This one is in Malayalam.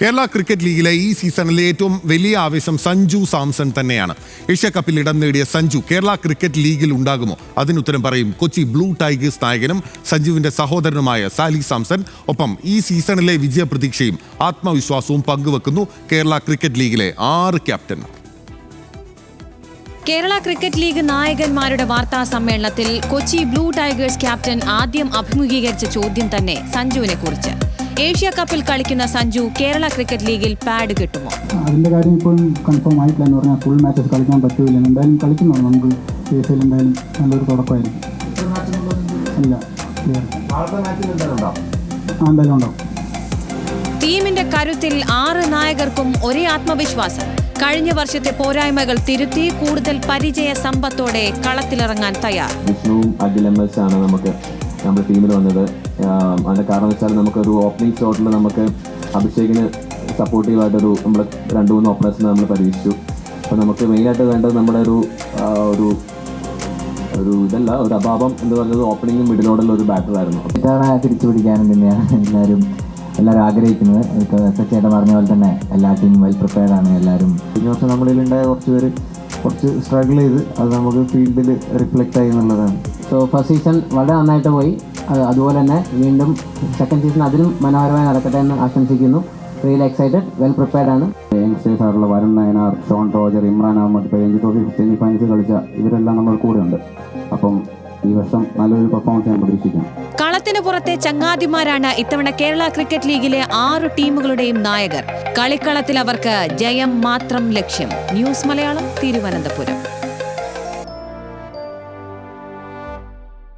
കേരള ക്രിക്കറ്റ് ലീഗിലെ ഈ സീസണിലെ ഏറ്റവും വലിയ ആവേശം സഞ്ജു സാംസൺ തന്നെയാണ്. ഏഷ്യ കപ്പിൽ ഇടം നേടിയ സഞ്ജു കേരള ക്രിക്കറ്റ് ലീഗിൽ ഉണ്ടാകുമോ? അതിനുത്തരം പറയും കൊച്ചി ബ്ലൂ ടൈഗേഴ്സ് നായകനും സഞ്ജുവിന്റെ സഹോദരനുമായ സാലി സാംസൺ. ഒപ്പം ഈ സീസണിലെ വിജയപ്രതീക്ഷയും ആത്മവിശ്വാസവും പങ്കുവെക്കുന്നു കേരള ക്രിക്കറ്റ് ലീഗിലെ 6 ക്യാപ്റ്റന്മാർ. കേരള ക്രിക്കറ്റ് ലീഗ് നായകന്മാരുടെ വാർത്താ സമ്മേളനത്തിൽ കൊച്ചി ബ്ലൂ ടൈഗേഴ്സ് ക്യാപ്റ്റൻ ആദ്യം അഭിമുഖീകരിച്ച ചോദ്യം തന്നെ സഞ്ജുവിനെ കുറിച്ച്. ഏഷ്യ കപ്പിൽ കളിക്കുന്ന സഞ്ജു കേരള ക്രിക്കറ്റ് ലീഗിൽ പാഡ് കിട്ടുമോ? അതിന്റെ കാര്യം ഇപ്പോൾ കൺഫേം ആയിട്ടില്ല എന്ന് പറഞ്ഞാൽ ഫുൾ മാച്ചസ് കളിക്കാൻ പറ്റൂല. എന്തായാലും കളിക്കുന്നു, നമുക്ക് ഏഷ്യയിൽ എന്തായാലും നല്ലൊരു തുടക്കമായിരിക്കും. ഇല്ല, എന്തായാലും ഉണ്ടാവും. ടീമിന്റെ കരുത്തിൽ 6 നായകർക്കും ഒരേ ആത്മവിശ്വാസം. കഴിഞ്ഞ വർഷത്തെ പോരായ്മകൾ തിരുത്തി കൂടുതൽ പരിചയ സമ്പത്തോടെ കളത്തിലിറങ്ങാൻ തയ്യാർ. വിഷ്ണുവും അഖിൽ ആണ് നമ്മുടെ ടീമിൽ വന്നത്. അതിൻ്റെ കാരണം വെച്ചാൽ നമുക്കൊരു ഓപ്പണിംഗ് സ്ലോട്ടിൽ നമുക്ക് അഭിഷേകിന് സപ്പോർട്ടീവായിട്ടൊരു നമ്മൾ 2-3 ഓപ്പണേഴ്സിനെ നമ്മൾ പരീക്ഷിച്ചു. അപ്പോൾ നമുക്ക് മെയിനായിട്ട് വേണ്ടത് നമ്മുടെ ഒരു ഇതല്ല, ഒരു അഭാവം എന്ന് പറഞ്ഞത് ഓപ്പണിംഗും മിഡിലോടുള്ള ഒരു ബാറ്ററായിരുന്നു. ഇത്തവണ തിരിച്ചു പിടിക്കാനും തന്നെയാണ് എല്ലാവരും ആഗ്രഹിക്കുന്നത്. ചേട്ടൻ പറഞ്ഞ പോലെ തന്നെ എല്ലാ ടീമും വെൽ പ്രിപ്പയർഡ് ആണ് എല്ലാവരും. കഴിഞ്ഞ വർഷം നമ്മളിലുണ്ടായ കുറച്ച് സ്ട്രഗിൾ ചെയ്ത് അത് നമുക്ക് ഫീൽഡിൽ റിഫ്ലക്റ്റ് ആയി എന്നുള്ളതാണ്. സോ ഫസ്റ്റ് സീസൺ വളരെ നന്നായിട്ട് പോയി. അതുപോലെ തന്നെ വീണ്ടും സെക്കൻഡ് സീസൺ അതിലും മനോഹരമായി നടക്കട്ടെ എന്ന് ആശംസിക്കുന്നു. റിയലി എക്സൈറ്റഡ്, വെൽ പ്രിപ്പയർഡ് ആണ്. യങ്സ്റ്റേഴ്സ് ആയിട്ടുള്ള Varun Nayanar, Shaun Roger, Imran Ahammed, Ranji trophy semi finals കളിച്ച ഇവരെല്ലാം നമ്മൾ കൂടെ ഉണ്ട്. അപ്പം ഈ വർഷം നല്ലൊരു പെർഫോമൻസ് ഞാൻ പ്രതീക്ഷിക്കാം. കളത്തിന് പുറത്തെ ചങ്ങാതിമാരാണ് ഇത്തവണ കേരള ക്രിക്കറ്റ് ലീഗിലെ 6 ടീമുകളുടെയും നായകർ. കളിക്കളത്തിൽ അവർക്ക് ജയം മാത്രം ലക്ഷ്യം. ന്യൂസ് മലയാളം, തിരുവനന്തപുരം.